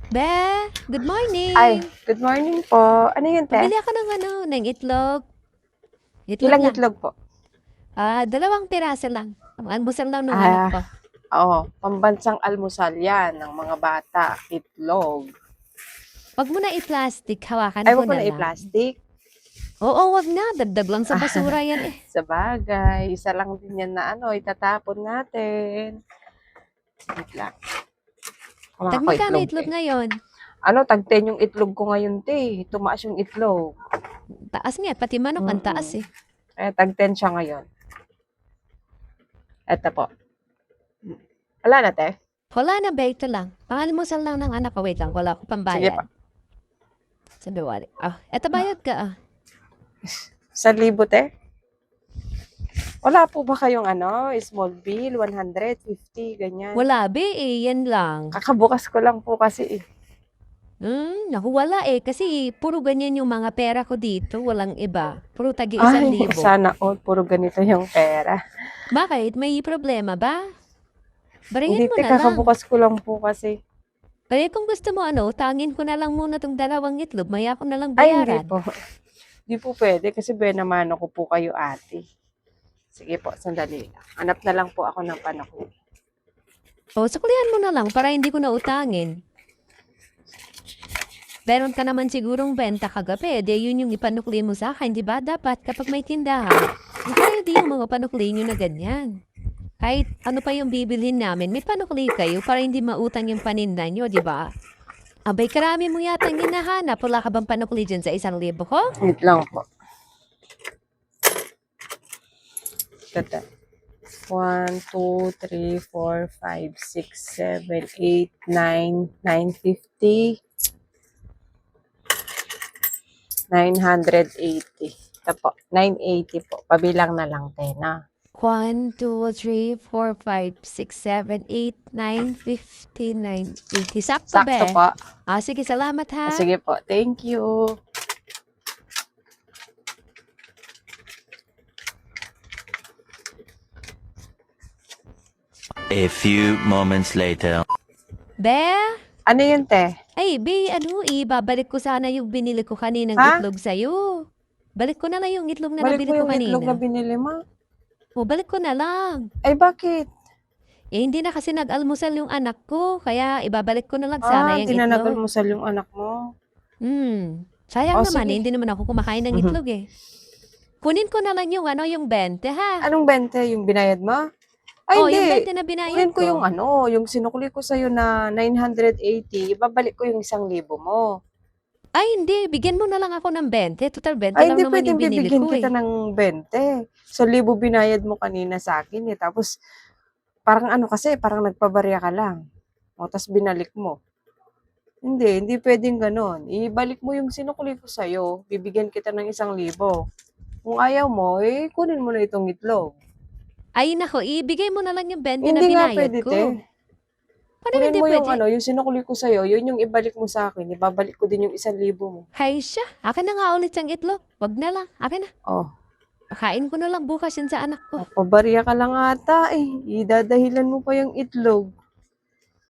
Be, good Ay, morning. good morning po. Ano yun, te? Pabili ako ng itlog. Itlog Ilang lang. itlog po? 2 piraso lang. Ang almusal lang nung anak Ah, ko. oo. Pambansang almusal yan ng mga bata. Itlog. Wag mo na i-plastic, hawakan Ay, ko wag ko na na lang. i-plastic. Oo, wag na. Dagdag lang sa basura yan eh. Sa bagay. Isa lang din yan na itatapon natin. Wait lang. Kuha Tag ko magkano itlog, itlog te. ngayon? Tag 10 yung itlog ko ngayon, te. Tumaas yung itlog. Taas nga, pati manok ang taas eh. Tag 10 siya ngayon. Eto po. Wala na, te? Wala na ba ito lang? Pangalmusal lang ng anak ko. Wait lang, wala ko Sige pambayad. pa. Sabi wala. Eto bayad ka 1,000, te? Wala po ba kayong small bill, 150, ganyan? Wala be eh, yan lang. Kakabukas ko lang po kasi eh. Naku, wala eh. Kasi puro ganyan yung mga pera ko dito. Walang iba. Puro tagi 1,000. Sana all, puro ganito yung pera. Bakit? May problema ba? Hindi, Baringin mo te, na lang. kakabukas ko lang po kasi. Kaya kung gusto mo tangin ko na lang muna tong 2 itlog. Maya ko na lang Ay, hindi bayaran. po. Hindi po pwede kasi benamano ko po kayo, ate. Sige po, sandali lang. Hanap na lang po ako ng panahon. Suklihan mo na lang para hindi ko na utangin. Meron ka naman sigurong benta kagabi. Yun yung ipanukli mo sa akin, di ba? Dapat kapag may tindahan, kaya di yung mga panukli nyo na ganyan. Kahit ano pa yung bibilhin namin, may panukli kayo para hindi mautang yung paninda nyo, di ba? Abay, karami mo yatang hinahanap. Wala ka bang panukli dyan sa 1,000 ko? Wait lang po. Tata. 1, 2, 3, 4, 5, 6, 7, 8, 9, 950. 980. Ito po, 980 po. Pabilang na lang, Tena. 1, 2, 3, 4, 5, 6, 7, 8, 9, 50, 9, 80. Sakto, Sakto be. po. Sige, salamat ha. Sige po, thank you. A few moments later. Be? Ano yun, te? Ay, be, ibabalik ko sana yung binili ko kaninang Ha? itlog sa'yo. Balik ko na lang yung itlog na Balik nabili mo ko yung itlog na kanina. binili mo? Balik ko na lang. Ay, bakit? Hindi na kasi nag-almusal yung anak ko, kaya ibabalik ko na lang sana yung Di na itlog. nag-almusal yung anak mo. Sayang naman, Sige. hindi naman ako kumakain ng itlog eh. Kunin ko na lang yung 20 ha. Anong 20? Yung binayad mo? Ay, Yung hindi. 20 na binayad Kunin ko ko. yung sinukli ko sa'yo na 980. Ibabalik ko yung 1,000 mo. Ay, hindi. Bigyan mo na lang ako ng 20. Total 20 Ay, lang hindi naman yung pwedeng binili bibigyan ko kita eh. ng 20. So, 1,000 binayad mo kanina sa akin eh. Tapos, parang parang nagpabarya ka lang. Tapos binalik mo. Hindi pwedeng ganon. Ibalik mo yung sinukli ko sa'yo. Bibigyan kita ng 1,000. Kung ayaw mo, kunin mo na itong itlog. Ay, nako. Ibigay mo na lang yung 20 na Hindi nga binayad pwede, ko. te. Paano Kunin hindi mo yung pwede? yung sinukli ko sa'yo, yun yung ibalik mo sa akin. Ibabalik ko din yung 1,000 mo. Hay siya. Akin na nga ulit yung itlog. Wag na lang. Akin na. Oh, Kain ko na lang bukas yun sa anak ko. pabarya ka lang ata eh. Idadahilan mo pa yung itlog.